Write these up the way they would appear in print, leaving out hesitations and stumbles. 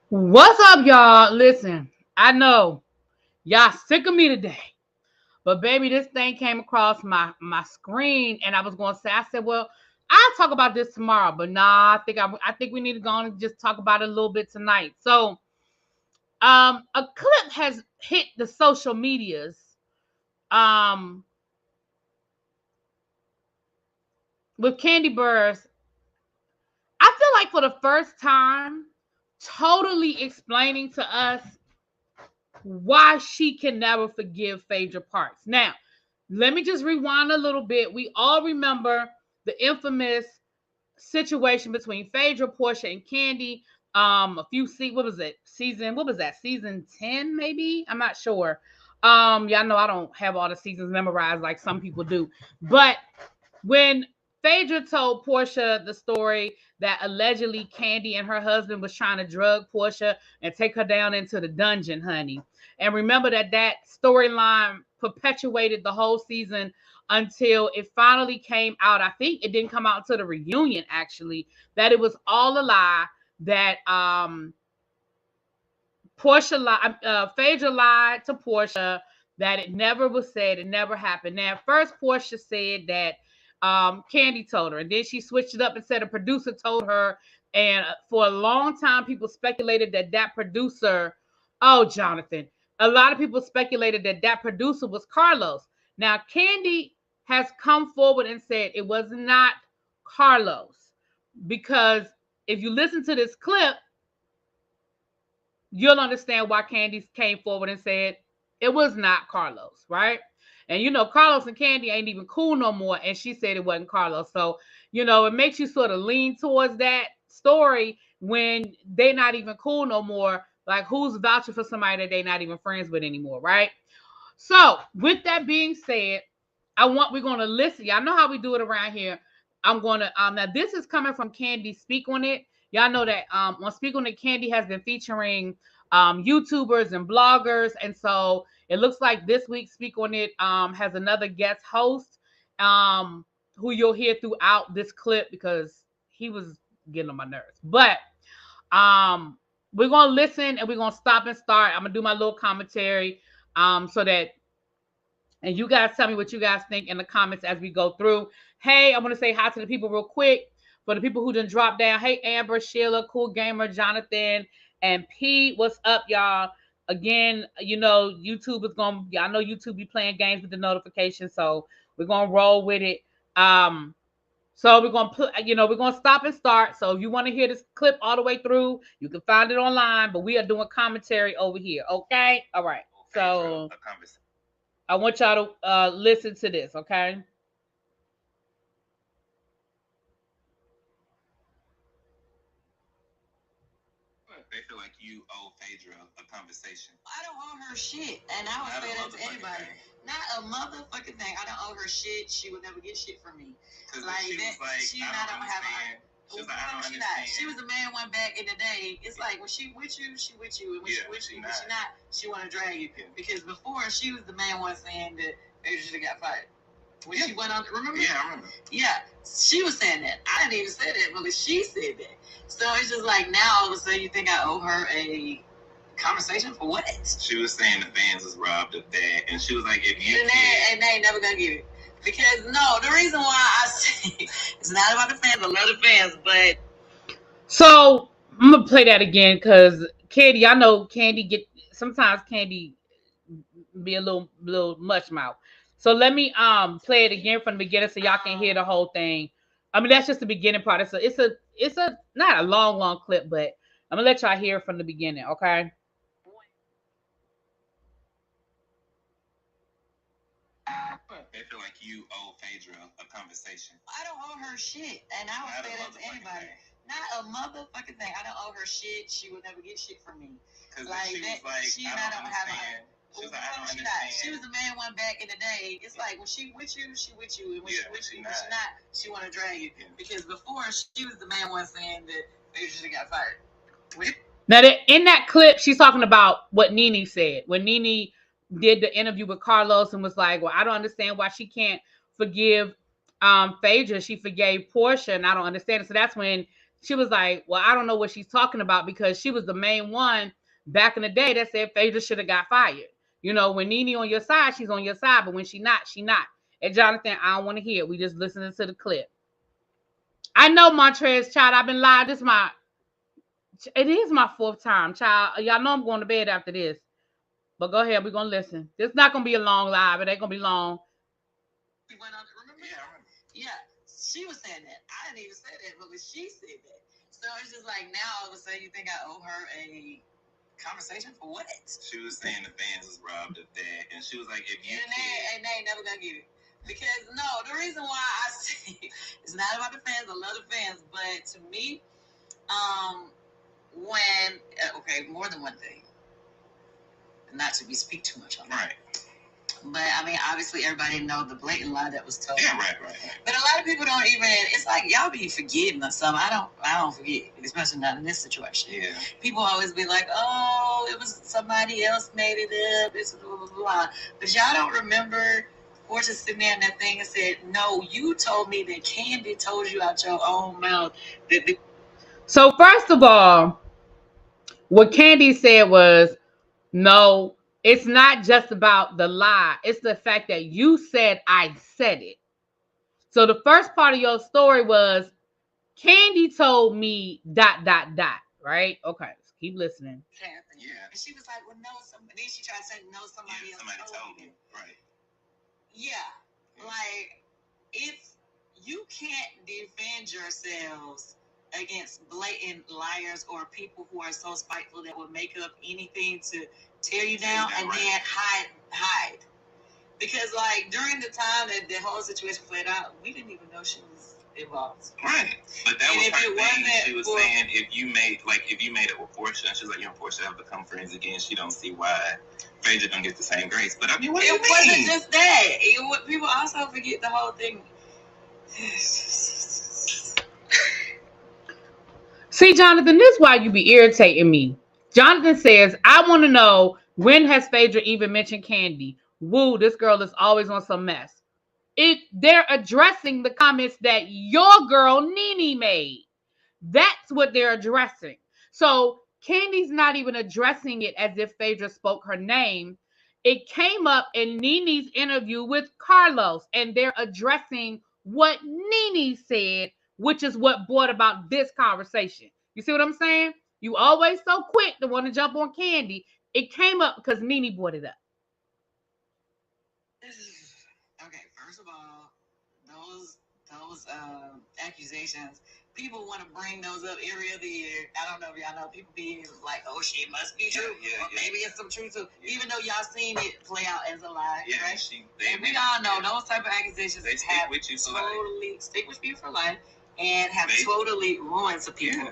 What's up, y'all? Listen, I know y'all sick of me today, but baby, this thing came across my screen, and I was going to say, I said, well, I'll talk about this tomorrow, but nah, I think we need to go on and just talk about it a little bit tonight. So, a clip has hit the social medias, um, with Candy Burrs. I feel like for the first time, totally explaining to us why she can never forgive Phaedra Parks. Now, let me just rewind a little bit. We all remember the infamous situation between Phaedra, Portia, and Kandi. A few what was it? What was that? Season 10, maybe? I'm not sure. Y'all know I don't have all the seasons memorized like some people do. But when Phaedra told Portia the story that allegedly Kandi and her husband was trying to drug Portia and take her down into the dungeon, honey. And remember that storyline perpetuated the whole season until it finally came out. I think it didn't come out to the reunion, actually, that it was all a lie, that Phaedra lied to Portia, that it never was said, it never happened. Now, first Portia said that Kandi told her, and then she switched it up and said a producer told her. And for a long time, people speculated that producer, oh, Jonathan, a lot of people speculated that producer was Carlos. Now, Kandi has come forward and said it was not Carlos, because if you listen to this clip, you'll understand why Kandi came forward and said it was not Carlos, right? And Carlos and Kandi ain't even cool no more, and she said it wasn't Carlos. So, it makes you sort of lean towards that story when they're not even cool no more. Like, who's vouching for somebody that they're not even friends with anymore, right? So, with that being said, we're gonna listen. Y'all know how we do it around here. I'm gonna now this is coming from Kandi Speak on It. Y'all know that on Speak on It, Kandi has been featuring YouTubers and bloggers, and so it looks like this week Speak on It has another guest host who you'll hear throughout this clip because he was getting on my nerves. But we're gonna listen and we're gonna stop and start. I'm gonna do my little commentary so that, and you guys tell me what you guys think in the comments as we go through. Hey, I want to say hi to the people real quick. For the people who didn't drop down, hey, Amber, Sheila, Cool Gamer, Jonathan, and Pete. What's up, y'all? Again, YouTube is going to, y'all know YouTube be playing games with the notifications, so we're going to roll with it. So we're going to we're going to stop and start. So if you want to hear this clip all the way through, you can find it online, but we are doing commentary over here, okay? All right. So I want y'all to listen to this, okay? They feel like you owe Phaedra a conversation. I don't owe her shit, and I would say that to anybody. Not a motherfucking thing. I don't owe her shit. She would never get shit from me. Like, she was like, she and I don't have a. She was like, I don't understand. She was a man one back in the day. It's like when she with you, she with you, and when she with you, when she not, she want to drag you. Because before she was the man one saying that Phaedra should have got fired. When she went on, remember? Yeah, I remember. Yeah, she was saying that. I didn't even say that, but she said that. So it's just like now all of a sudden you think I owe her a conversation for what? She was saying the fans was robbed of that, and she was like, if you and they ain't never gonna get it. Because no, the reason why I say it's not about the fans, I love the fans, but so I'm gonna play that again because Kandi, I know Kandi sometimes Kandi be a little much mouth. So let me play it again from the beginning so y'all can hear the whole thing. I mean, that's just the beginning part. It's a not a long clip, but I'm gonna let y'all hear from the beginning, okay? They feel like you owe Phaedra a conversation. I don't owe her shit, and I would say that to anybody. Not a motherfucking thing. I don't owe her shit. She would never get shit from me. Because she was like, she and I don't have a. She was like, I don't understand. She was a man one back in the day. It's like when she with you, she with you, and when she with you, when she not, she want to drag you. Because before she was the man one saying that they should have got fired. Now, in that clip, she's talking about what Nene said when Nene did the interview with Carlos and was like, "Well, I don't understand why she can't forgive Phaedra. She forgave Portia, and I don't understand it." So that's when She was like, well, I don't know what she's talking about, because she was the main one back in the day that said Phaedra should have got fired. You know, when Nene on your side, she's on your side, but when she not, she not. And Jonathan, I don't want to hear it. We just listening to the clip. I know, Montrez, child, I've been live. It is my 4th time, child. Y'all know I'm going to bed after this. But go ahead, we're going to listen. This not going to be a long live. It ain't going to be long. We went on, remember? Yeah, she was saying that. I didn't even say that, but she said that. So it's just like, now all of a sudden you think I owe her a conversation for what? She was saying the fans was robbed of that, and she was like, if you and they ain't never gonna get it. Because, no, the reason why I say it's not about the fans, I love the fans, but to me, more than one thing. Not to speak too much on that. Right. But, I mean, obviously, everybody know the blatant lie that was told. Yeah, right. But a lot of people don't even, it's like, y'all be forgetting or something. I don't forget, especially not in this situation. Yeah. People always be like, oh, it was somebody else made it up, it's blah, blah, blah. But y'all don't remember Portia sitting there in that thing and said, no, you told me that Kandi told you out your own mouth that the... So, first of all, what Kandi said was, no, it's not just about the lie. It's the fact that you said I said it. So the first part of your story was Kandi told me ... Right? Okay, let's keep listening. Yeah. And she was like, well, no, somebody. Then she tried to say, no, somebody else told me. Right. Yeah. Like, if you can't defend yourselves against blatant liars or people who are so spiteful that will make up anything to tear you down and then hide. Because, like, during the time that the whole situation played out, we didn't even know she was involved. Right. But that was her thing. She was saying if you made it with Portia, she was like, you and Portia have become friends again. She don't see why Phaedra don't get the same grace. But I mean, what do you mean? It wasn't just that. People also forget the whole thing. See, Jonathan, this is why you be irritating me. Jonathan says, I want to know, when has Phaedra even mentioned Kandi? Woo, this girl is always on some mess. They're addressing the comments that your girl Nene made. That's what they're addressing. So Kandi's not even addressing it as if Phaedra spoke her name. It came up in Nene's interview with Carlos, and they're addressing what Nene said, which is what brought about this conversation. You see what I'm saying? You always so quick to want to jump on Kandi. It came up because Nene brought it up. Okay, first of all, those accusations, people want to bring those up every other year. I don't know if y'all know, people be like, oh, shit must be true. Yeah. Maybe it's some truth too. Yeah. Even though y'all seen it play out as a lie, right? And we all know those type of accusations they stick with you for life. Stick with you for life and have totally ruined some people. Yeah.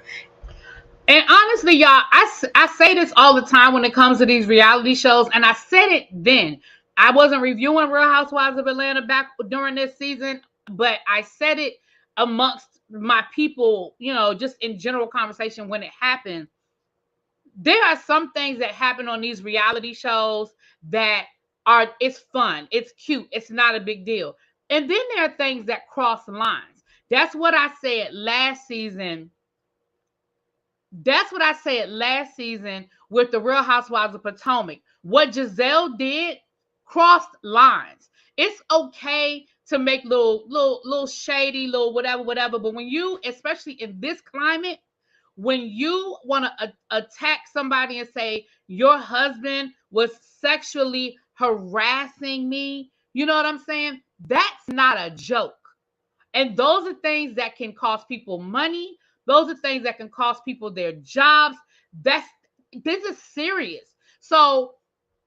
And honestly, y'all, I say this all the time when it comes to these reality shows, and I said it then. I wasn't reviewing Real Housewives of Atlanta back during this season, but I said it amongst my people, you know, just in general conversation when it happened. There are some things that happen on these reality shows that it's fun, it's cute, it's not a big deal. And then there are things that cross lines. That's what I said last season. That's what I said last season with the Real Housewives of Potomac. What Giselle did crossed lines. It's okay to make little shady, little whatever. But when you, especially in this climate, when you want to attack somebody and say your husband was sexually harassing me, you know what I'm saying? That's not a joke. And those are things that can cost people money. Those are things that can cost people their jobs. This is serious. So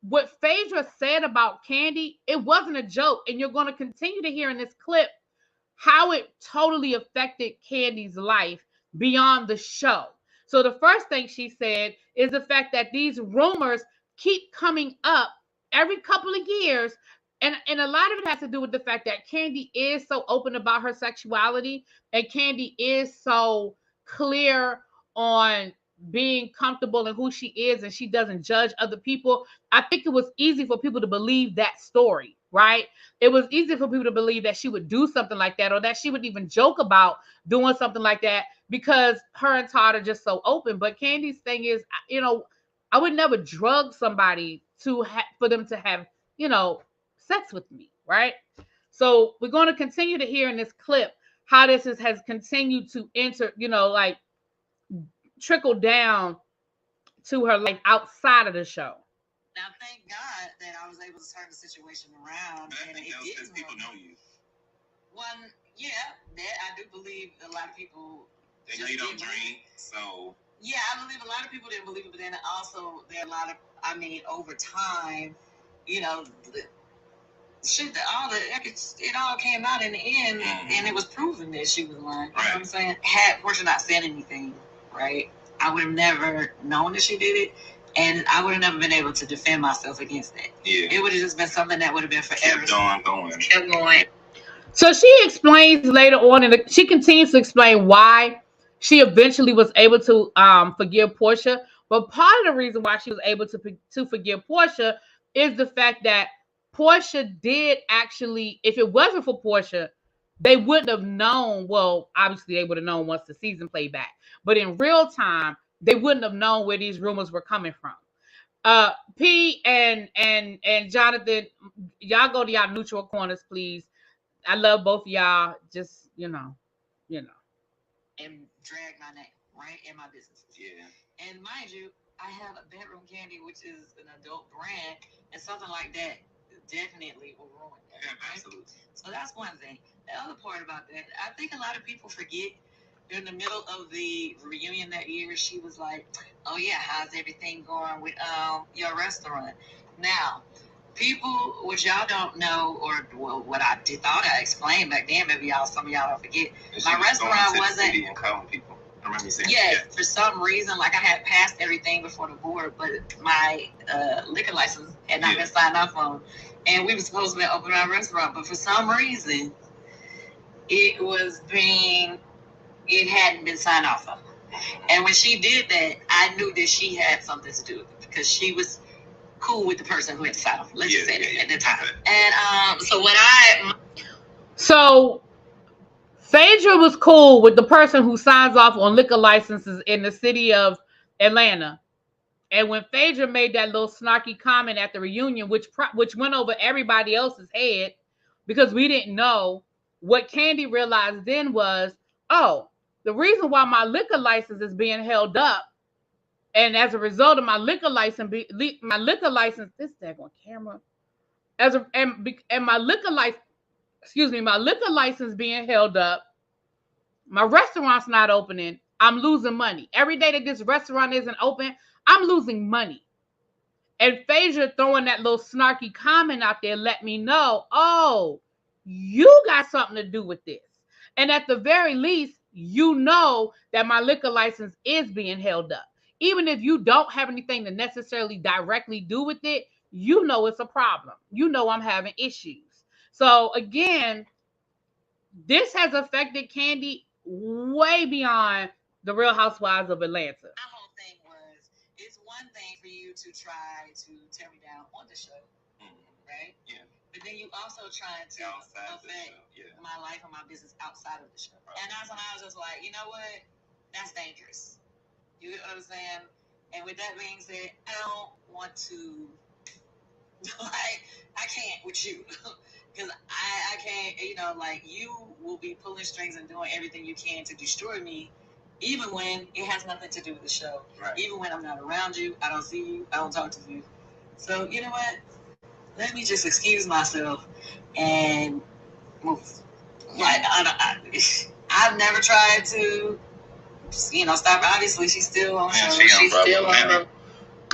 what Phaedra said about Kandi, it wasn't a joke. And you're going to continue to hear in this clip how it totally affected Kandi's life beyond the show. So the first thing she said is the fact that these rumors keep coming up every couple of years. And a lot of it has to do with the fact that Kandi is so open about her sexuality, and Kandi is so clear on being comfortable in who she is, and she doesn't judge other people. I think it was easy for people to believe that story. right? It was easy for people to believe that she would do something like that, or that she would even joke about doing something like that, because her and Todd are just so open. But Kandi's thing is, I would never drug somebody for them to have, sex with me, right? So we're going to continue to hear in this clip how has continued to enter, like trickle down to her life outside of the show. Now, thank God that I was able to turn the situation around. But I think that was because people know you. One, yeah, that I do believe a lot of people. They know you don't drink, so. Yeah, I believe a lot of people didn't believe it, but then also there are a lot of, over time, the shit that it all came out in the end, and it was proven that she was lying. You know what I'm saying? Had Portia not said anything, right, I would have never known that she did it, and I would have never been able to defend myself against that. Yeah, it would have just been something that would have been forever. Kept going. So she explains later on, and she continues to explain why she eventually was able to forgive Portia. But part of the reason why she was able to forgive Portia is the fact that Portia did actually, if it wasn't for Portia, they wouldn't have known. Well, obviously they would have known once the season played back, but in real time, they wouldn't have known where these rumors were coming from. P and Jonathan, y'all go to y'all neutral corners, please. I love both of y'all. Just, and drag my name, right, in my businesses. Yeah. And mind you, I have a Bedroom Kandi, which is an adult brand, and something like that definitely will ruin that. Yeah, right? absolutely. So that's one thing. The other part about that, I think a lot of people forget. In the middle of the reunion that year, she was like, "Oh yeah, how's everything going with your restaurant?" Now, people, what y'all don't know, or what I thought I explained back then, maybe some of y'all don't forget. My restaurant wasn't. And calling people. I remember you saying. Yeah, for some reason, like I had passed everything before the board, but my liquor license had not been signed off on, and we were supposed to be opening our restaurant, but for some reason, it hadn't been signed off on. And when she did that, I knew that she had something to do with it, because she was cool with the person who had to sign off. Let's just say that at the time. And So Phaedra was cool with the person who signs off on liquor licenses in the city of Atlanta. And when Phaedra made that little snarky comment at the reunion, which went over everybody else's head, because we didn't know, what Kandi realized then was, oh, the reason why my liquor license is being held up, and as a result of my liquor license, this daggone camera, my liquor license being held up, my restaurant's not opening, I'm losing money. Every day that this restaurant isn't open, I'm losing money. And Phaedra throwing that little snarky comment out there let me know, oh, you got something to do with this. And at the very least, that my liquor license is being held up. Even if you don't have anything to necessarily directly do with it, it's a problem. I'm having issues. So again, this has affected Kandi way beyond the Real Housewives of Atlanta. My whole thing was, it's one thing for you to try to tear me down on the show, right? Yeah. But then you also trying to affect my life and my business outside of the show. Right. And that's when I was just like, you know what? That's dangerous. You get what I'm saying? And with that being said, I don't want to, I can't with you. Because I can't, you will be pulling strings and doing everything you can to destroy me, even when it has nothing to do with the show. Right. Even when I'm not around you, I don't see you, I don't talk to you. So, you know what? Let me just excuse myself and move. Like, I've never tried to, stop. Obviously, she's still on show. She's still on her.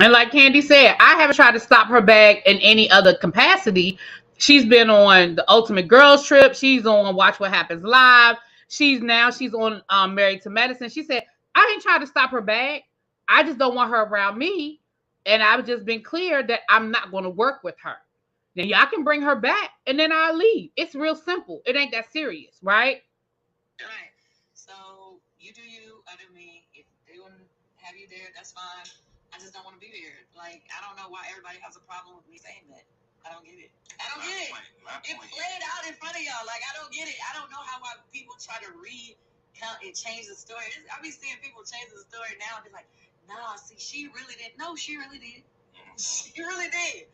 And like Kandi said, I haven't tried to stop her bag in any other capacity. She's been on the Ultimate Girls Trip. She's on Watch What Happens Live. She's on Married to Medicine. She said, I ain't trying to stop her bag. I just don't want her around me. And I've just been clear that I'm not going to work with her. Now, y'all can bring her back, and then I'll leave. It's real simple. It ain't that serious, right? Right. So, you do you, I do me. If they want to have you there, that's fine. I just don't want to be there. Like, I don't know why everybody has a problem with me saying that. I don't get it. I don't get it. It played out in front of y'all. Like, I don't get it. I don't know why people try to recount and change the story. I be seeing people change the story now and be like, nah, see, she really didn't. No, she really did. She really did.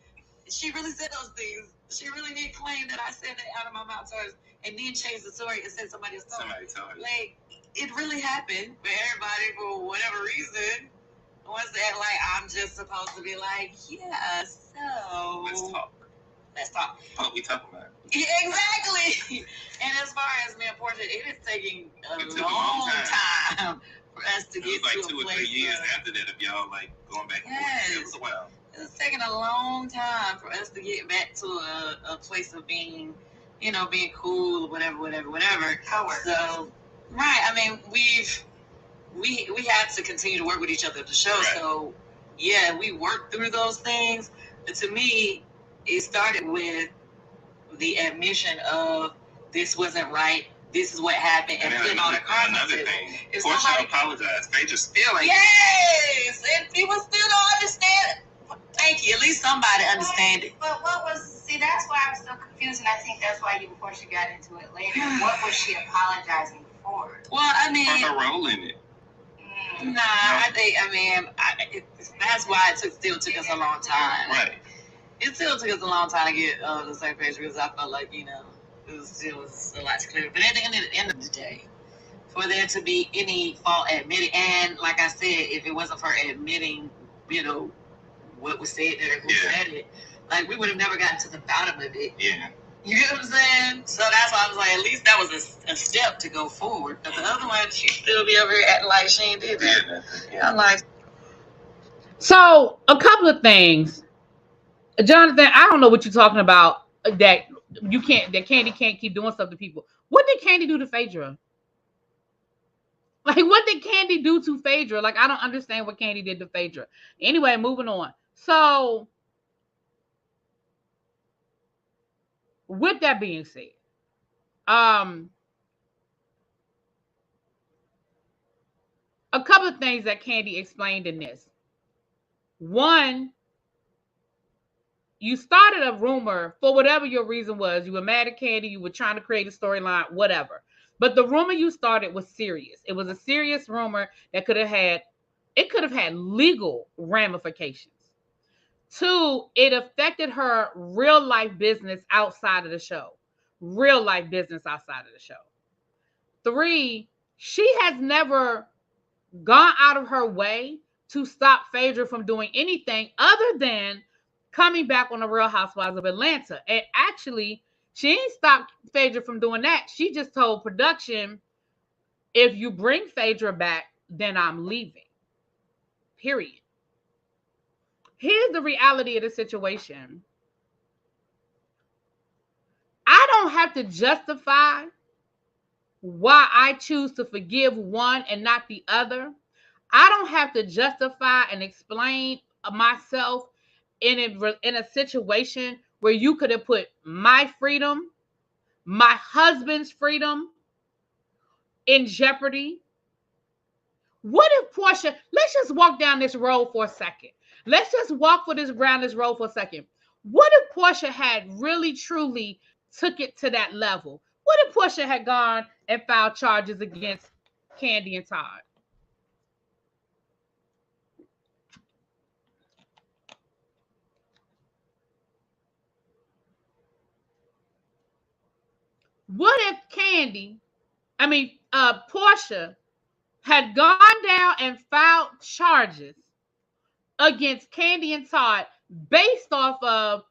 She really said those things. She really did claim that I said that out of my mouth first and then change the story and said somebody else told her. Somebody told her. Like, it really happened, but everybody, for whatever reason, wants to act like I'm just supposed to be like, yeah, so... Let's talk. What we talking about? Yeah, exactly. And as far as me and Portia, it is taking a long time for us to get to a place. It was like 2 or 3 years after that of y'all like going back and forth. It was a while. It's taking a long time for us to get back to a place of being, you know, being cool, whatever. So, right. I mean, we had to continue to work with each other at the show. Right. So, yeah, we worked through those things. But to me, it started with the admission of this wasn't right. This is what happened, and then all the another thing. Portia apologized. Phaedra still ain't. Yes, and people still don't understand. Thank you. At least somebody understand it. But what was? See, that's why I'm so confused, and I think that's why you and Portia got into it later. What was she apologizing for? Well, I mean, for her role in it. Nah, I think. I mean, that's why it still took us a long time. Right. It still took us a long time to get on the same page because I felt like, you know, it was a lot clearer. But at the end of the day, for there to be any fault admitted, and like I said, if it wasn't for admitting, you know, what was said there, who said it, like we would have never gotten to the bottom of it. Yeah. You get what I'm saying? So that's why I was like, at least that was a step to go forward. But the other one, she still be over here acting like she ain't did that. Yeah. I'm like. So, a couple of things. Jonathan, I don't know what you're talking about. That Kandi can't keep doing stuff to people. What did Kandi do to Phaedra? Like, what did Kandi do to Phaedra? Like, I don't understand what Kandi did to Phaedra. Anyway, moving on. So, with that being said, a couple of things that Kandi explained in this. One, you started a rumor for whatever your reason was. You were mad at Kandi. You were trying to create a storyline, whatever. But the rumor you started was serious. It was a serious rumor that could have had legal ramifications. 2, it affected her real life business outside of the show. 3, she has never gone out of her way to stop Phaedra from doing anything other than coming back on the Real Housewives of Atlanta. And actually, she ain't stopped Phaedra from doing that. She just told production, if you bring Phaedra back, then I'm leaving. Period. Here's the reality of the situation. I don't have to justify why I choose to forgive one and not the other. I don't have to justify and explain myself in a situation where you could have put my freedom, my husband's freedom in jeopardy. What if Portia, let's just walk down this road for a second. Let's just walk down this road for a second. What if Portia had really, truly took it to that level? What if Portia had gone and filed charges against Kandi and Todd? What if Portia had gone down and filed charges against Kandi and Todd based off of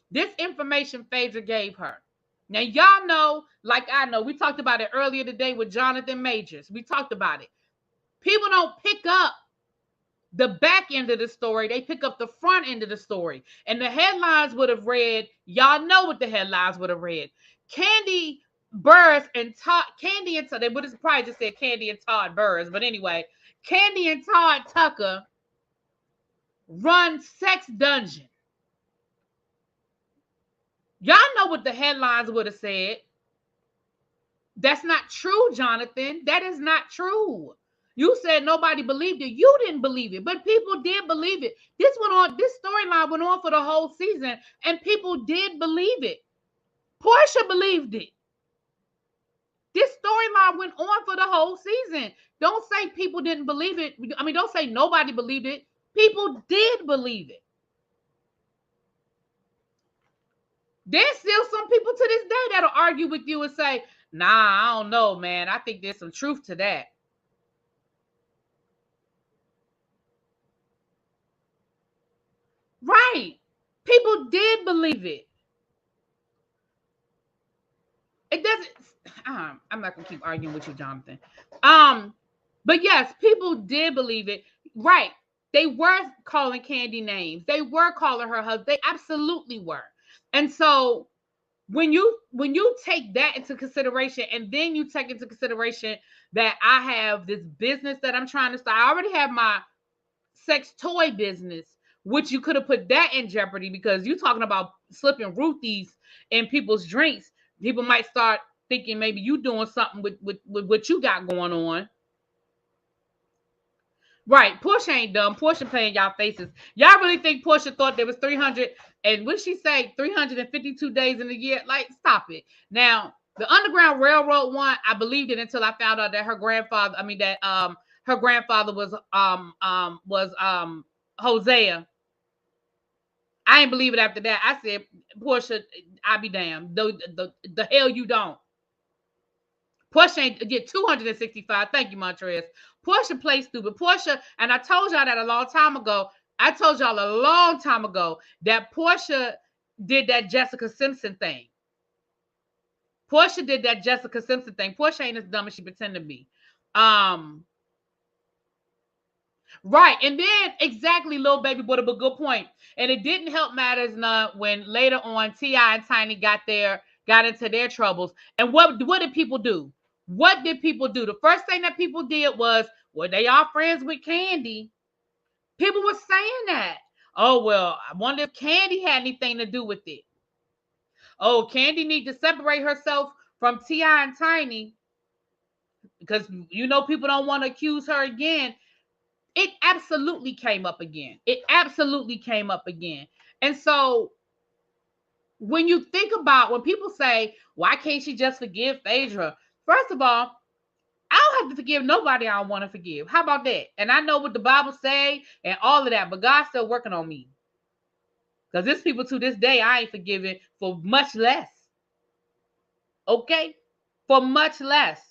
this information Phaedra gave her? Now, y'all know, like I know, we talked about it earlier today with Jonathan Majors. We talked about it. People don't pick up the back end of the story. They pick up the front end of the story. And the headlines would have read, y'all know what the headlines would have read. Kandi Burrs and Todd, Kandi and Todd, they would have probably just said Kandi and Todd Burrs. But anyway, Kandi and Todd Tucker run sex dungeon. Y'all know what the headlines would have said. That's not true, Jonathan. That is not true. You said nobody believed it. You didn't believe it, but people did believe it. This storyline went on for the whole season, and people did believe it. Portia believed it. This storyline went on for the whole season. Don't say people didn't believe it. I mean, don't say nobody believed it. People did believe it. There's still some people to this day that'll argue with you and say, nah, I don't know, man. I think there's some truth to that. Right. People did believe it. It doesn't. I'm not gonna keep arguing with you, Jonathan. But yes, people did believe it. Right. They were calling Kandi names. They were calling her husband. They absolutely were. And so when you take that into consideration, and then you take into consideration that I have this business that I'm trying to start. I already have my sex toy business, which you could have put that in jeopardy, because you're talking about slipping Ruthie's in people's drinks. People might start thinking maybe you doing something with what you got going on. Right. Portia ain't dumb. Portia playing y'all faces. Y'all really think Portia thought there was 300 and what she say 352 days in a year? Like, stop it. Now, the Underground Railroad one, I believed it until I found out that her grandfather was Hosea. I ain't believe it after that. I said, Portia, I be damned. The hell you don't. Portia ain't get 265. Thank you, Montrez. Portia plays stupid. Portia, and I told y'all that a long time ago. I told y'all a long time ago that Portia did that Jessica Simpson thing. Portia did that Jessica Simpson thing. Portia ain't as dumb as she pretended to be. Right. And then exactly, little baby brought up a good point. And it didn't help matters none when later on T.I. and Tiny got into their troubles. And what did people do? What did people do? The first thing that people did was, well, they are friends with Kandi. People were saying that. Oh, well, I wonder if Kandi had anything to do with it. Oh, Kandi needs to separate herself from T.I. and Tiny because, people don't want to accuse her again. It absolutely came up again. It absolutely came up again. And so when you think about, when people say, why can't she just forgive Phaedra? First of all, I don't have to forgive nobody I don't want to forgive. How about that? And I know what the Bible say and all of that, but God's still working on me. Because there's people to this day I ain't forgiven for much less. Okay? For much less.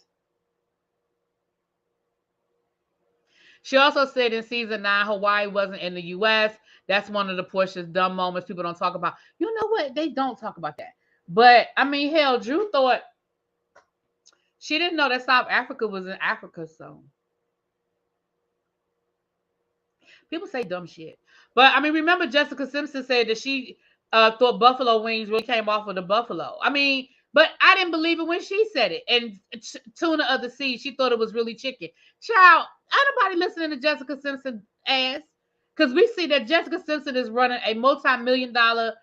She also said in season 9, Hawaii wasn't in the U.S. That's one of the Portia's dumb moments people don't talk about. You know what? They don't talk about that. But, I mean, hell, Drew thought she didn't know that South Africa was in Africa, so. People say dumb shit. But, I mean, remember Jessica Simpson said that she thought buffalo wings really came off of the buffalo. I mean, but I didn't believe it when she said it. And Tuna of the Sea, she thought it was really chicken. Child, ain't nobody listening to Jessica Simpson ass. Because we see that Jessica Simpson is running a multi-million-dollar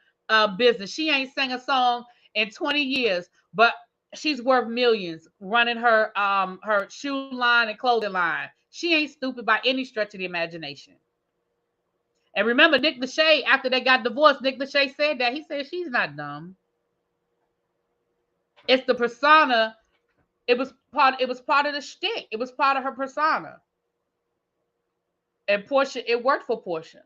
business. She ain't sang a song in 20 years, but she's worth millions running her shoe line and clothing line. She ain't stupid by any stretch of the imagination. And remember, Nick Lachey, after they got divorced, Nick Lachey said that. He said she's not dumb. It's the persona. It was part of the shtick. It was part of her persona. And Portia, it worked for Portia.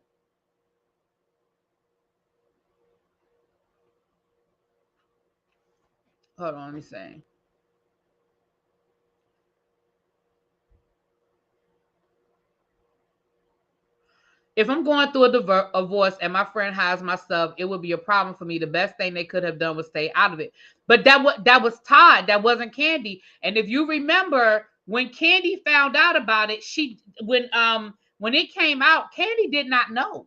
Hold on, let me see. If I'm going through a divorce and my friend hides my stuff, it would be a problem for me. The best thing they could have done was stay out of it. But that was Todd. That wasn't Kandi. And if you remember, when Kandi found out about it, when it came out, Kandi did not know.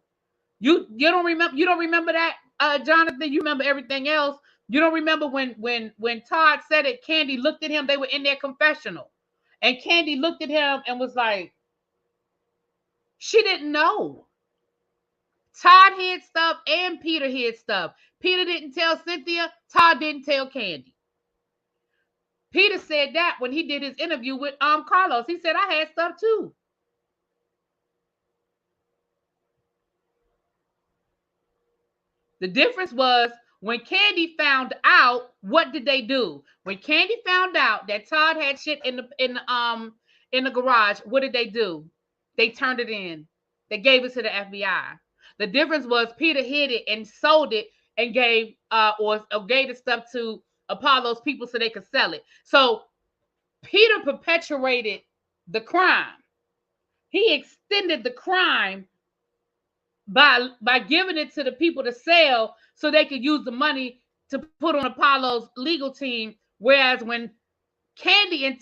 You don't remember that, Jonathan? You remember everything else. You don't remember when Todd said it, Kandi looked at him, they were in their confessional. And Kandi looked at him and was like, she didn't know. Todd hid stuff and Peter hid stuff. Peter didn't tell Cynthia. Todd didn't tell Kandi. Peter said that when he did his interview with Carlos. He said, I had stuff too. The difference was when Kandi found out, what did they do? When Kandi found out that Todd had shit in the garage, what did they do? They turned it in. They gave it to the FBI. The difference was Peter hid it and sold it and gave or gave the stuff to Apollo's people so they could sell it. So Peter perpetuated the crime. He extended the crime by giving it to the people to sell so they could use the money to put on Apollo's legal team. Whereas when Kandi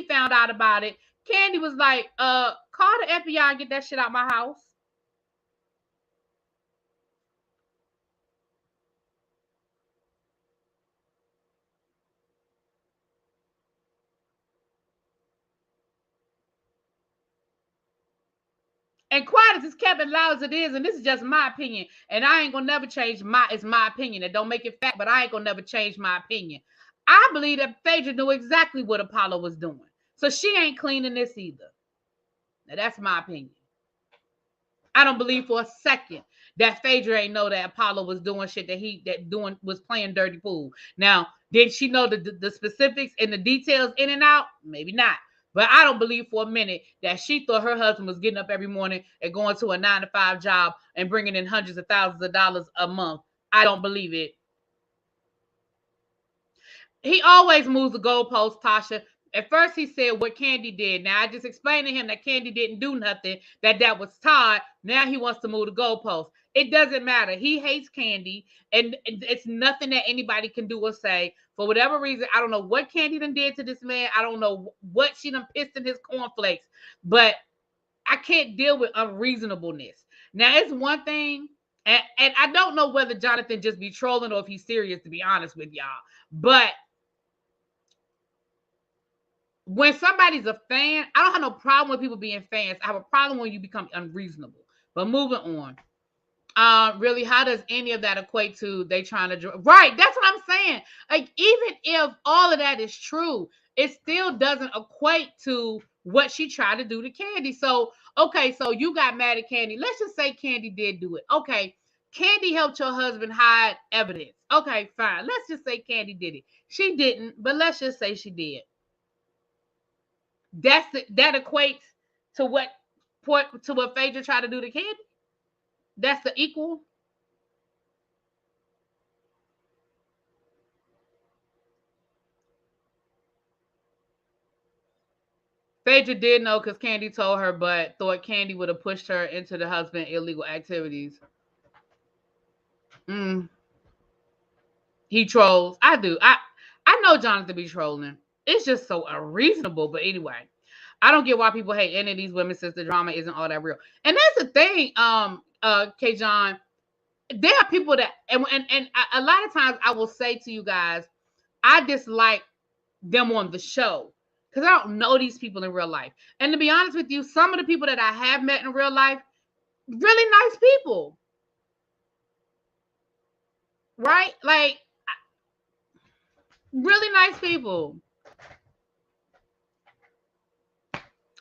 found out about it, Kandi was like, call the FBI and get that shit out my house. And quiet as it's kept and loud as it is, and this is just my opinion, and I ain't gonna never change it's my opinion. It don't make it fact, but I ain't gonna never change my opinion. I believe that Phaedra knew exactly what Apollo was doing. So she ain't cleaning this either. Now that's my opinion. I don't believe for a second that Phaedra ain't know that Apollo was doing shit was playing dirty pool. Now, did she know the specifics and the details in and out? Maybe not. But I don't believe for a minute that she thought her husband was getting up every morning and going to a 9-to-5 job and bringing in hundreds of thousands of dollars a month. I don't believe it. He always moves the goalposts, Tasha. At first, he said what Kandi did. Now, I just explained to him that Kandi didn't do nothing, that was Todd. Now he wants to move the goalposts. It doesn't matter. He hates Kandi, and it's nothing that anybody can do or say. For whatever reason, I don't know what Kandi done did to this man. I don't know what she done pissed in his cornflakes, but I can't deal with unreasonableness. Now, it's one thing, and I don't know whether Jonathan just be trolling or if he's serious, to be honest with y'all, but when somebody's a fan, I don't have no problem with people being fans. I have a problem when you become unreasonable. But moving on. Really, how does any of that equate to they trying to right? That's what I'm saying. Like, even if all of that is true, it still doesn't equate to what she tried to do to Kandi. So, okay, so you got mad at Kandi. Let's just say Kandi did do it. Okay, Kandi helped your husband hide evidence. Okay, fine. Let's just say Kandi did it. She didn't, but let's just say she did. That equates to what Phaedra tried to do to Kandi. That's the equal. Phaedra did know because Kandi told her, but thought Kandi would have pushed her into the husband illegal activities. He trolls. I do. I know Jonathan be trolling. It's just so unreasonable. But anyway, I don't get why people hate any of these women since the drama isn't all that real. And that's the thing, K. John. There are people that, and a lot of times I will say to you guys, I dislike them on the show because I don't know these people in real life. And to be honest with you, some of the people that I have met in real life, really nice people. Right? Like, really nice people.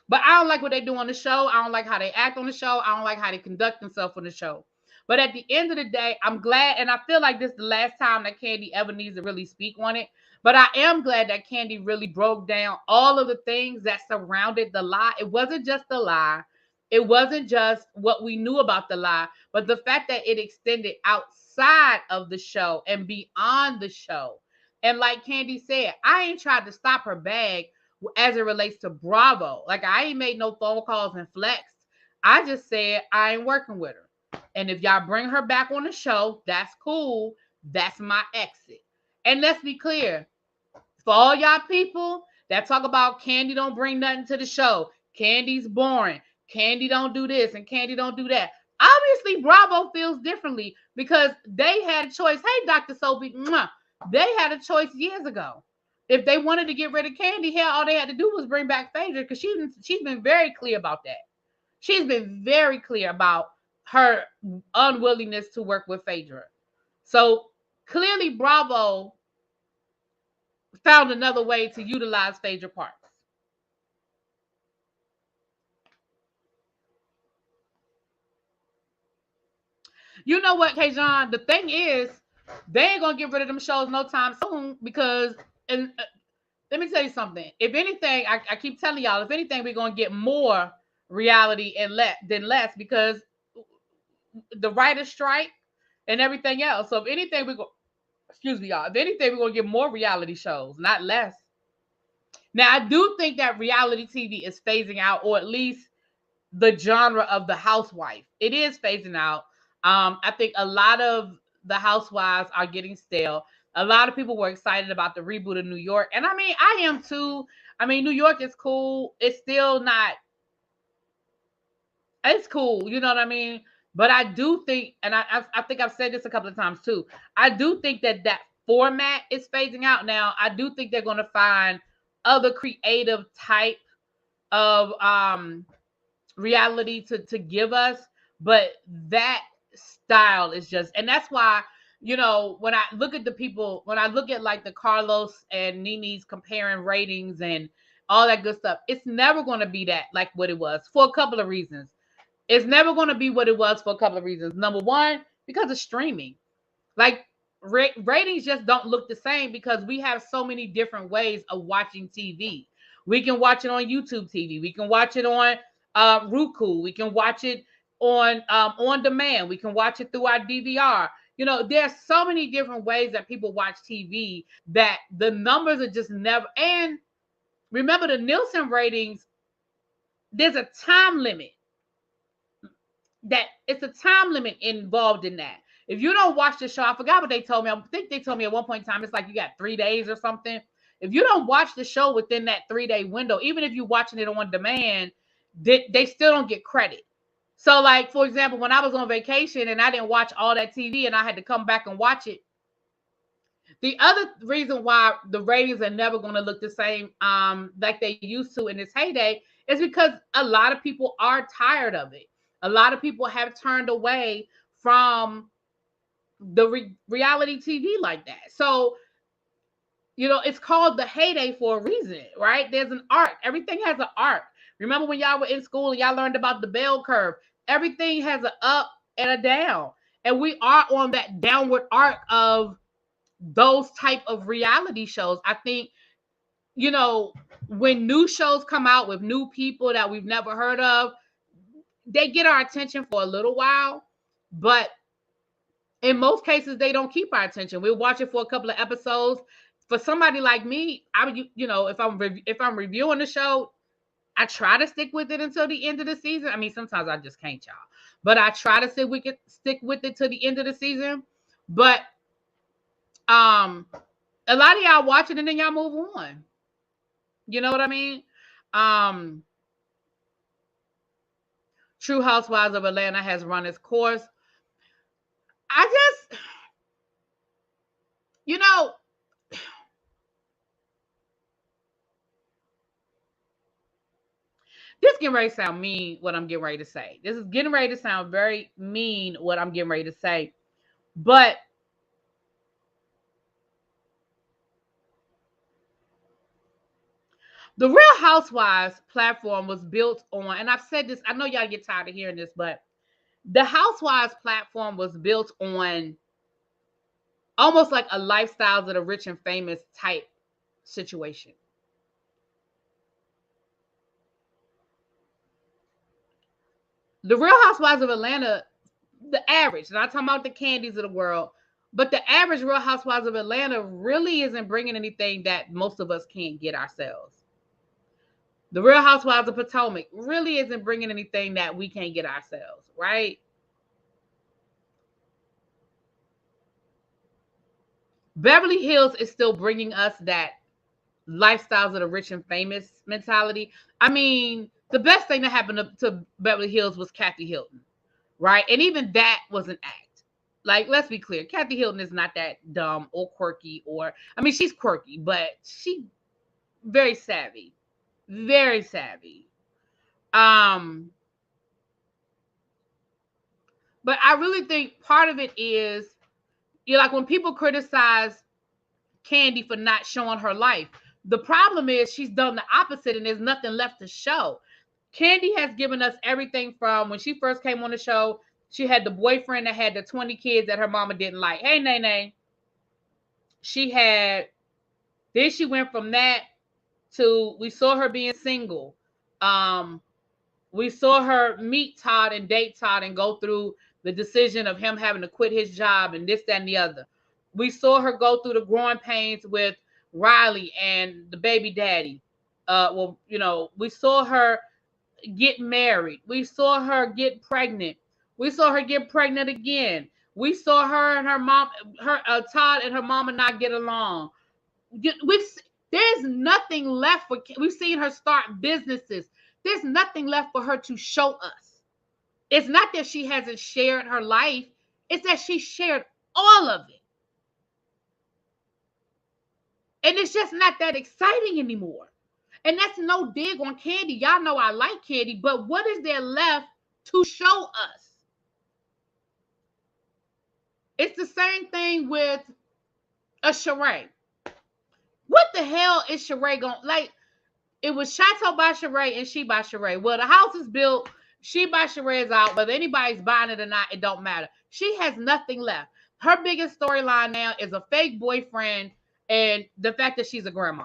But I don't like what they do on the show. I don't like how they act on the show. I don't like how they conduct themselves on the show. But at the end of the day, I'm glad, and I feel like this is the last time that Kandi ever needs to really speak on it. But I am glad that Kandi really broke down all of the things that surrounded the lie. It wasn't just the lie. It wasn't just what we knew about the lie, but the fact that it extended outside of the show and beyond the show. And like Kandi said, I ain't tried to stop her bag as it relates to Bravo. Like, I ain't made no phone calls and flexed. I just said I ain't working with her. And if y'all bring her back on the show, that's cool. That's my exit. And let's be clear. For all y'all people that talk about Kandi don't bring nothing to the show, Kandi's boring, Kandi don't do this, and Kandi don't do that. Obviously, Bravo feels differently because they had a choice. Hey, Dr. Sophie, they had a choice years ago. If they wanted to get rid of Kandi, hell, all they had to do was bring back Phaedra because she's been very clear about that. She's been very clear about her unwillingness to work with Phaedra. So clearly Bravo found another way to utilize Phaedra Parks. You know what, Kayjon? The thing is, they ain't gonna get rid of them shows no time soon because, and let me tell you something. If anything, I keep telling y'all, if anything, we're gonna get more reality and than less because the writer's strike and everything else. So if anything, we go. Excuse me, y'all. If anything, we're gonna get more reality shows, not less. Now, I do think that reality TV is phasing out, or at least the genre of the housewife. It is phasing out. I think a lot of the housewives are getting stale. A lot of people were excited about the reboot of New York. And I mean, I am too. I mean, New York is cool. It's still not, it's cool. You know what I mean? But I do think, and I think I've said this a couple of times too. I do think that that format is phasing out now. I do think they're going to find other creative type of reality to give us, but that style is just, and that's why, you know, when I look at the people, when I look at like the Carlos and Nene's comparing ratings and all that good stuff, it's never going to be that like what it was for a couple of reasons. It's never going to be what it was for a couple of reasons. Number one, because of streaming. Like ratings just don't look the same because we have so many different ways of watching TV. We can watch it on YouTube TV. We can watch it on Roku. We can watch it on demand. We can watch it through our DVR. You know, there's so many different ways that people watch TV that the numbers are just never. And remember the Nielsen ratings, there's a time limit. That it's a time limit involved in that. If you don't watch the show, I forgot what they told me. I think they told me at one point in time, it's like you got 3 days or something. If you don't watch the show within that 3-day window, even if you're watching it on demand, they still don't get credit. So like, for example, when I was on vacation and I didn't watch all that TV and I had to come back and watch it. The other reason why the ratings are never going to look the same like they used to in its heyday is because a lot of people are tired of it. A lot of people have turned away from the reality TV like that. So, you know, it's called the heyday for a reason, right? There's an arc. Everything has an arc. Remember when y'all were in school and y'all learned about the bell curve? Everything has an up and a down. And we are on that downward arc of those type of reality shows. I think, you know, when new shows come out with new people that we've never heard of, they get our attention for a little while, but in most cases they don't keep our attention. We'll watch it for a couple of episodes. For somebody like me, I would, you know, if I'm reviewing the show, I try to stick with it until the end of the season. I mean, sometimes I just can't, y'all, but I try to stick with it to the end of the season. But a lot of y'all watch it and then y'all move on. You know what I mean? True Housewives of Atlanta has run its course. I just, you know, this is getting ready to sound mean, what I'm getting ready to say. This is getting ready to sound very mean, what I'm getting ready to say. But the Real Housewives platform was built on, and I've said this, I know y'all get tired of hearing this, but the Housewives platform was built on almost like a Lifestyles of the Rich and Famous type situation. The Real Housewives of Atlanta, the average, not talking about the Kandis of the world, but the average Real Housewives of Atlanta really isn't bringing anything that most of us can't get ourselves. The Real Housewives of Potomac really isn't bringing anything that we can't get ourselves, right? Beverly Hills is still bringing us that Lifestyles of the Rich and Famous mentality. I mean, the best thing that happened to Beverly Hills was Kathy Hilton, right? And even that was an act. Like, let's be clear, Kathy Hilton is not that dumb or quirky, or, I mean, she's quirky, but she very savvy. Very savvy. But I really think part of it is, you know, like when people criticize Kandi for not showing her life. The problem is she's done the opposite and there's nothing left to show. Kandi has given us everything from when she first came on the show. She had the boyfriend that had the 20 kids that her mama didn't like. Hey, Nene. Then she went from that to, we saw her being single. We saw her meet Todd and date Todd and go through the decision of him having to quit his job and this, that, and the other. We saw her go through the growing pains with Riley and the baby daddy. We saw her get married. We saw her get pregnant. We saw her get pregnant again. We saw her and her mom, Todd and her mama not get along. There's nothing left for. We've seen her start businesses. There's nothing left for her to show us. It's not that she hasn't shared her life. It's that she shared all of it. And it's just not that exciting anymore. And that's no dig on Kandi. Y'all know I like Kandi, but what is there left to show us? It's the same thing with a Sheree. What the hell is Sheree going like? It was Chateau by Sheree and She by Sheree. Well, the house is built. She by Sheree is out. Whether anybody's buying it or not, it don't matter. She has nothing left. Her biggest storyline now is a fake boyfriend and the fact that she's a grandma.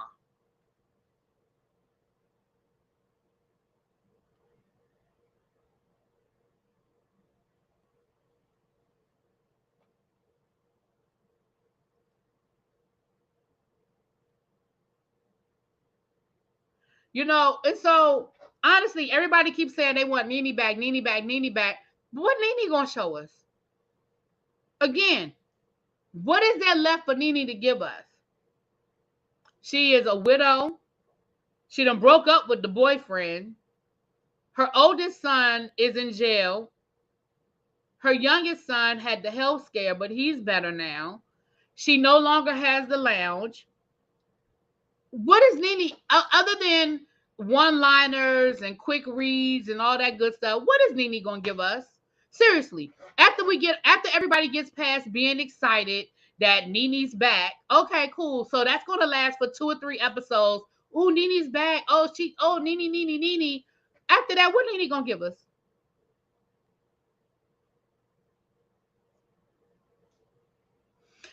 And so honestly, everybody keeps saying they want Nene back, Nene back, Nene back. But what Nene gonna show us? Again, what is there left for Nene to give us? She is a widow. She done broke up with the boyfriend. Her oldest son is in jail. Her youngest son had the health scare, but he's better now. She no longer has the lounge. What is Nene, other than one-liners and quick reads and all that good stuff, what is Nene gonna give us? Seriously, after everybody gets past being excited that Nene's back, okay, cool. So that's gonna last for 2 or 3 episodes. Oh, Nene's back. Nene. After that, what Nene gonna give us?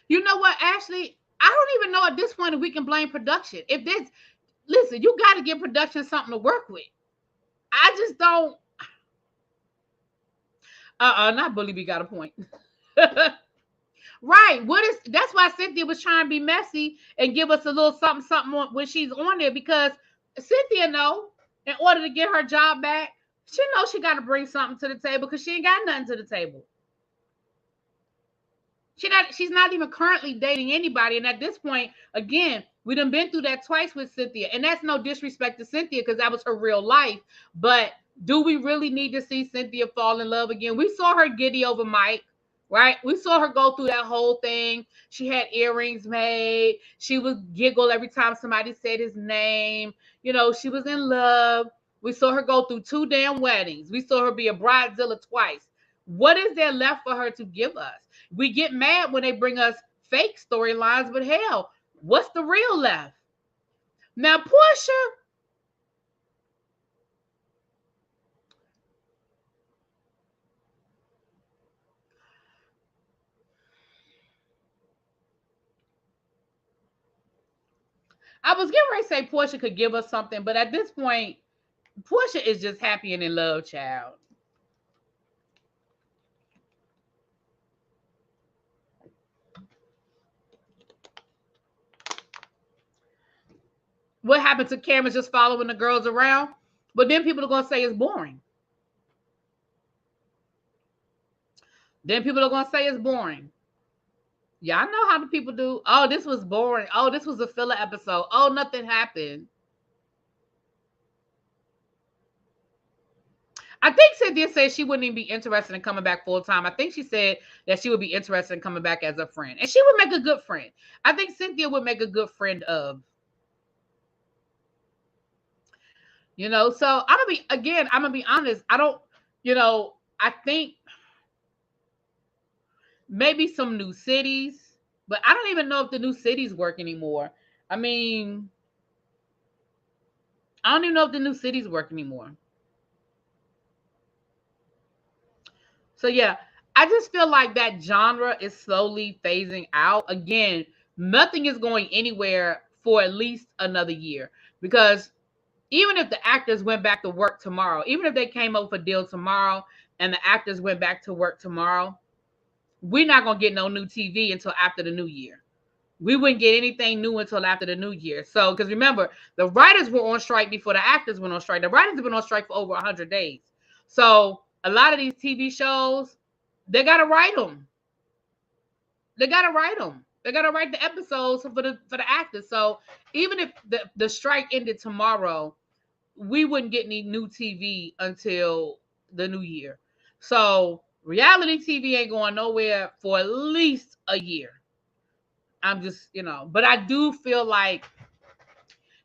You know what, Ashley? I don't even know at this point if we can blame production. Listen, you got to give production something to work with. I just don't. Not Bully B got a point. Right. That's why Cynthia was trying to be messy and give us a little something when she's on there, because Cynthia know in order to get her job back, she knows she got to bring something to the table because she ain't got nothing to the table. She's not even currently dating anybody. And at this point, again, we done been through that twice with Cynthia. And that's no disrespect to Cynthia because that was her real life. But do we really need to see Cynthia fall in love again? We saw her giddy over Mike, right? We saw her go through that whole thing. She had earrings made. She would giggle every time somebody said his name. She was in love. We saw her go through 2 damn weddings. We saw her be a bridezilla twice. What is there left for her to give us? We get mad when they bring us fake storylines, but hell, what's the real left? Now, Portia, I was getting ready to say Portia could give us something, but at this point, Portia is just happy and in love, child. What happened to Cameron just following the girls around? But then people are going to say it's boring. Y'all know how the people do. Oh, this was boring. Oh, this was a filler episode. Oh, nothing happened. I think Cynthia said she wouldn't even be interested in coming back full time. I think she said that she would be interested in coming back as a friend. And she would make a good friend. I think Cynthia would make a good friend of. So I'm going to be honest. I don't, I think maybe some new cities, But I don't even know if the new cities work anymore. I mean, I don't even know if the new cities work anymore. So yeah, I just feel like that genre is slowly phasing out. Again, nothing is going anywhere for at least another year, because even if the actors went back to work tomorrow, even if they came up with a deal tomorrow and the actors went back to work tomorrow, we're not going to get no new TV until after the new year. We wouldn't get anything new until after the new year. So, because remember, the writers were on strike before the actors went on strike. The writers have been on strike for over 100 days. So, a lot of these TV shows, they got to write them. They got to write them. They got to write the episodes for the actors. So, even if the strike ended tomorrow, we wouldn't get any new TV until the new year. So, reality TV ain't going nowhere for at least a year. I'm just, but I do feel like,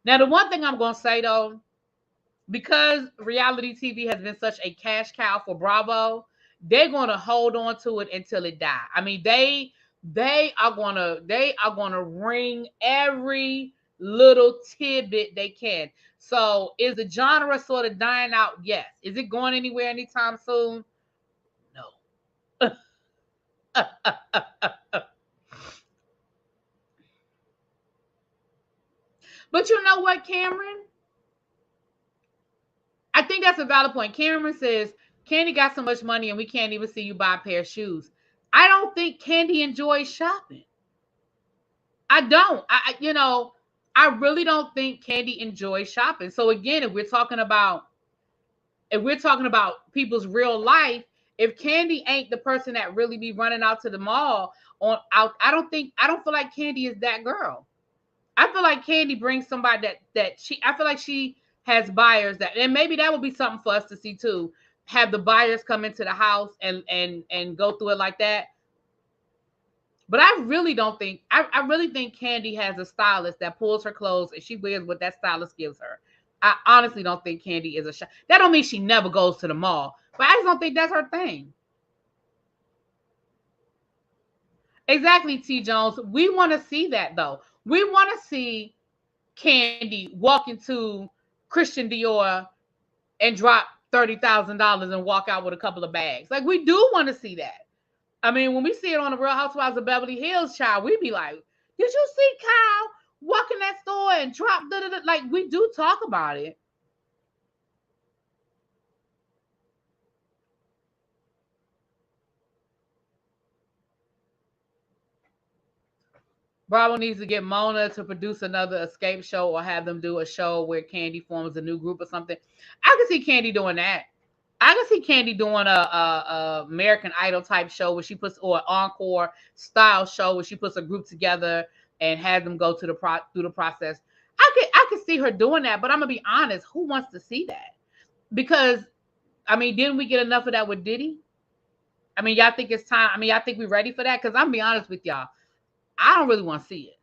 now the one thing I'm going to say though, because reality TV has been such a cash cow for Bravo, they're going to hold on to it until it die. I mean, they are going to wring every little tidbit they can. So, is the genre sort of dying out? Yes. Is it going anywhere anytime soon? No. But you know what, Cameron? I think that's a valid point. Cameron says, Kandi got so much money and we can't even see you buy a pair of shoes. I don't think Kandi enjoys shopping. I don't. I really don't think Kandi enjoys shopping. So again, if we're talking about people's real life, if Kandi ain't the person that really be running out to the mall I don't feel like Kandi is that girl. I feel like Kandi brings somebody I feel like she has buyers and maybe that would be something for us to see too. Have the buyers come into the house and go through it like that. But I really don't think, I really think Kandi has a stylist that pulls her clothes and she wears what that stylist gives her. I honestly don't think Kandi is a shop. That don't mean she never goes to the mall, but I just don't think that's her thing. Exactly, T. Jones. We want to see that though. We want to see Kandi walk into Christian Dior and drop $30,000 and walk out with a couple of bags. Like, we do want to see that. I mean, when we see it on the Real Housewives of Beverly Hills, child, we be like, did you see Kyle walk in that store and drop da-da-da? Like, we do talk about it. Bravo needs to get Mona to produce another escape show or have them do a show where Kandi forms a new group or something. I can see Kandi doing that. I can see Kandi doing a American Idol type show where she puts, or encore style show where she puts a group together and has them go through the process. I could see her doing that, but I'm gonna be honest. Who wants to see that? Because I mean, didn't we get enough of that with Diddy? I mean, y'all think it's time? I mean, y'all think we're ready for that? Because I'm gonna be honest with y'all. I don't really want to see it.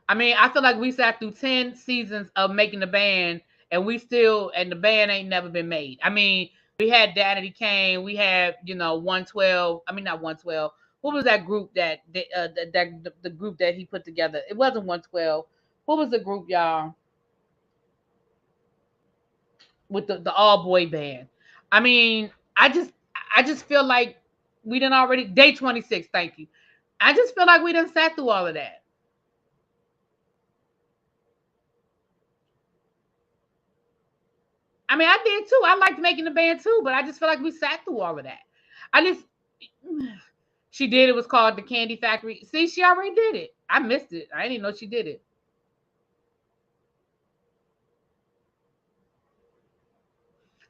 I mean, I feel like we sat through 10 seasons of Making the Band and the band ain't never been made. I mean, we had Danity Kane, we had, 112. I mean, not 112. What was that group the group that he put together? It wasn't 112. What was the group, y'all? With the all boy band. I mean, I just feel like we done already day 26. Thank you. I just feel like we done sat through all of that. I mean, I did too. I liked Making the Band too, but I just feel like we sat through all of that. She did. It was called the Candy Factory. See, she already did it. I missed it. I didn't even know she did it.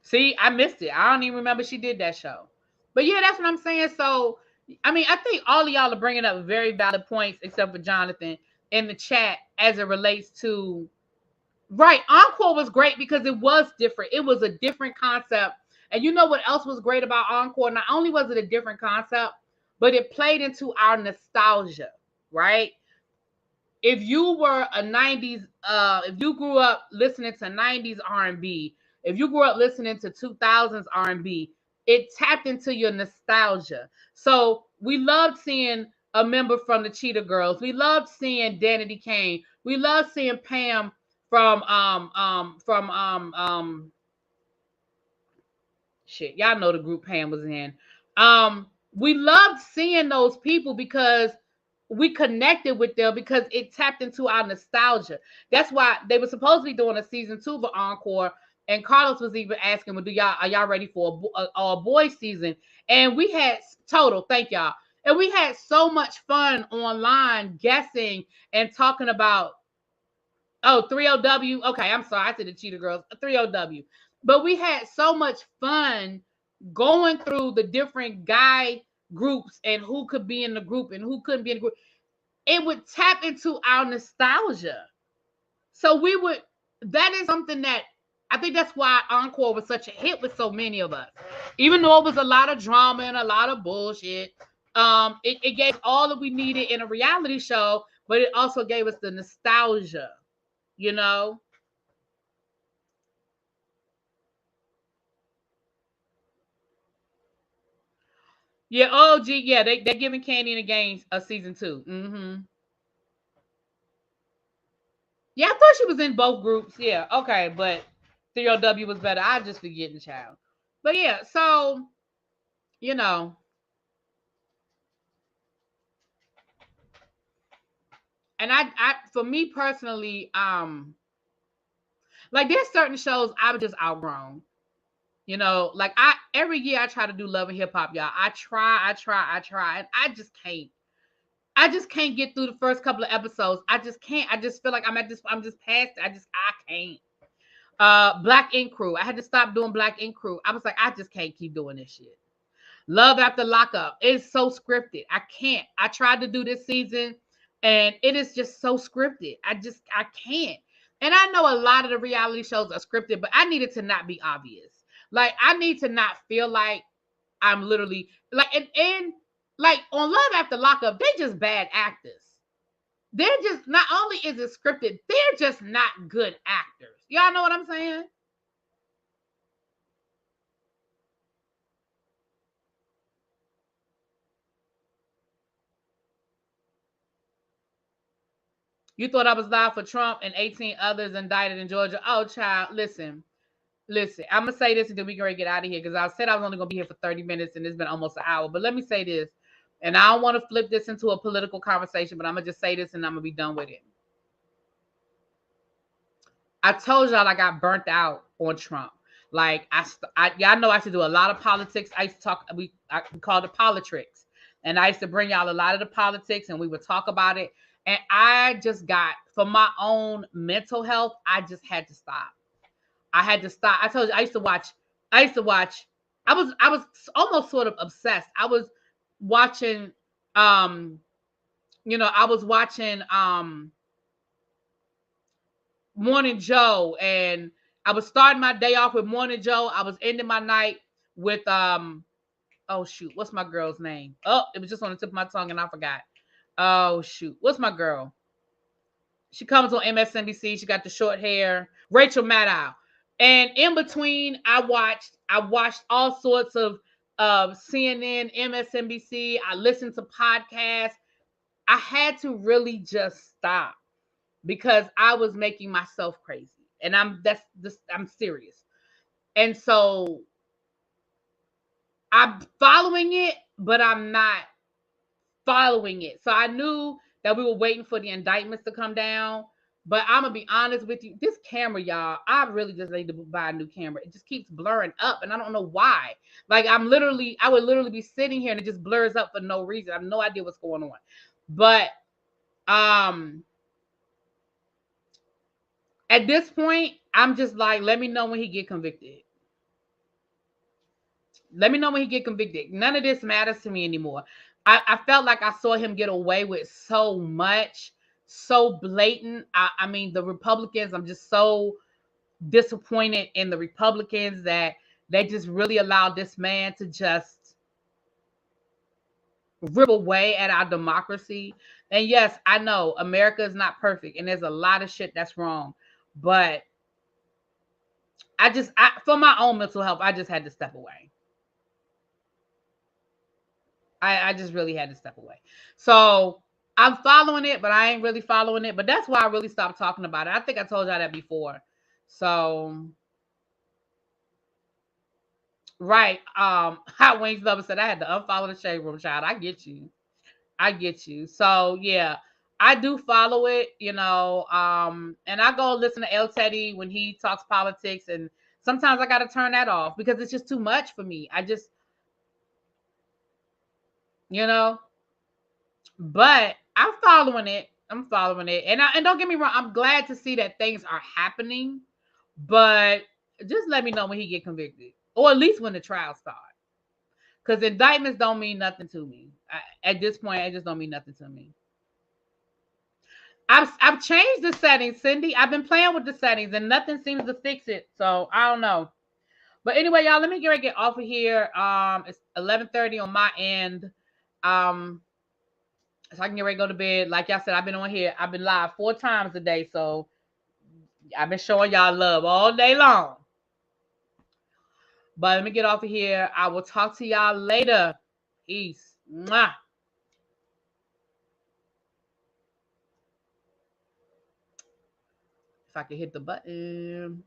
See, I missed it. I don't even remember she did that show. But yeah, that's what I'm saying. So, I mean, I think all of y'all are bringing up very valid points, except for Jonathan in the chat as it relates to, right. Encore was great because it was different. It was a different concept. And you know what else was great about Encore? Not only was it a different concept, but it played into our nostalgia, right? If you were a 90s, if you grew up listening to 90s R&B, if you grew up listening to 2000s R&B, it tapped into your nostalgia. So We loved seeing a member from the Cheetah Girls. We loved seeing Danity Kane. We loved seeing Pam from shit. Y'all know the group Pam was in. We loved seeing those people because we connected with them because it tapped into our nostalgia. That's why they were supposed to be doing a season 2 for Encore. And Carlos was even asking, "Well, are y'all ready for a boy season?" And we had thank y'all. And we had so much fun online guessing and talking about 3OW. Okay, I'm sorry, I said the Cheetah Girls, 3OW. But we had so much fun going through the different guy groups and who could be in the group and who couldn't be in the group. It would tap into our nostalgia. So that is something that I think that's why Encore was such a hit with so many of us. Even though it was a lot of drama and a lot of bullshit, it gave all that we needed in a reality show, but it also gave us the nostalgia, you know? Yeah, yeah, they're giving Kandi and the Games a season 2. Mm-hmm. Yeah, I thought she was in both groups. Yeah, okay, but 3OW was better. I just forgetting, child. But yeah, so you know, and I for me personally, like there's certain shows I've just outgrown. You know, like every year I try to do Love and Hip Hop, y'all. I try, and I just can't. I just can't get through the first couple of episodes. I just can't. I just feel like I'm just past it. I can't. Black Ink Crew. I had to stop doing Black Ink Crew. I was like, I just can't keep doing this shit. Love After Lockup. It's so scripted. I can't. I tried to do this season and it is just so scripted. I can't. And I know a lot of the reality shows are scripted, but I need it to not be obvious. Like I need to not feel like I'm literally like and like on Love After Lockup, they just bad actors. They're just not only is it scripted, they're just not good actors. Y'all know what I'm saying? You thought I was live for Trump and 18 others indicted in Georgia. Oh, child, listen. I'm gonna say this and then we can get out of here because I said I was only gonna be here for 30 minutes and it's been almost an hour. But let me say this, and I don't want to flip this into a political conversation, but I'm gonna just say this and I'm gonna be done with it. I told y'all I got burnt out on Trump. Like y'all know I used to do a lot of politics. I used to talk. We called it politics, and I used to bring y'all a lot of the politics, and we would talk about it. And I just got for my own mental health. I just had to stop. I had to stop. I told you I used to watch. I was almost sort of obsessed. I was watching. I was watching. Morning Joe, and I was starting my day off with Morning Joe. I was ending my night with oh shoot, what's my girl's name? Oh, it was just on the tip of my tongue and I forgot. Oh shoot, what's my girl? She comes on MSNBC. She got the short hair, Rachel Maddow. And in between, I watched all sorts of CNN, MSNBC. I listened to podcasts. I had to really just stop because I was making myself crazy. And I'm serious. And so I'm following it, but I'm not following it. So I knew that we were waiting for the indictments to come down. But I'm gonna be honest with you, this camera, y'all, I really just need to buy a new camera. It just keeps blurring up, and I don't know why. Like I would literally be sitting here and it just blurs up for no reason. I have no idea what's going on. But at this point, I'm just like, let me know when he get convicted. Let me know when he get convicted. None of this matters to me anymore. I felt like I saw him get away with so much, so blatant. I mean, the Republicans, I'm just so disappointed in the Republicans that they just really allowed this man to just rip away at our democracy. And yes, I know America is not perfect and there's a lot of shit that's wrong. But for my own mental health, I just had to step away. I just really had to step away. So I'm following it, but I ain't really following it. But that's why I really stopped talking about it. I think I told y'all that before. So right. Hot Wings Lover said I had to unfollow the Shade Room child. I get you. I get you. So yeah, I do follow it, and I go listen to El Teddy when he talks politics, and sometimes I gotta turn that off because it's just too much for me. I just, you know, but I'm following it. I'm following it. And don't get me wrong, I'm glad to see that things are happening, but just let me know when he get convicted. Or at least when the trial starts. Because indictments don't mean nothing to me. At this point, it just don't mean nothing to me. I've changed the settings, Cindy. I've been playing with the settings and nothing seems to fix it. So I don't know. But anyway, y'all, let me get off of here. It's 11:30 on my end. Um, so I can get ready to go to bed. Like y'all said, I've been on here. I've been live 4 times a day, so I've been showing y'all love all day long. But let me get off of here. I will talk to y'all later. Peace. Mwah. If I can hit the button.